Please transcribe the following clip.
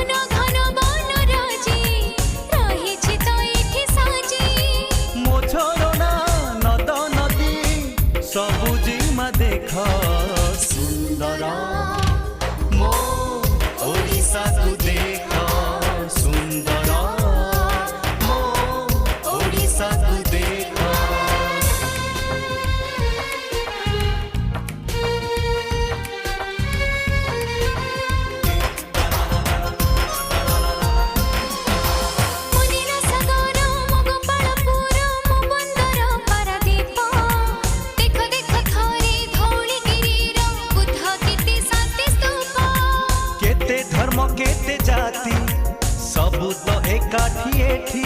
घन घन वन राजी रहिछि तो एठी साजी मो झरना नद नदी सबुजिमा देख सुंदर मो ओडिशा को देख सुंदर मो ओडिशा को देख मुनिरा सागर मो गोपालपुर मो बंदर पारादीप देख देख थरे धौलीगिरीर बुद्ध कीर्ति शांति स्तूप केते धर्म केते जाति सबु तो एकाठी एठी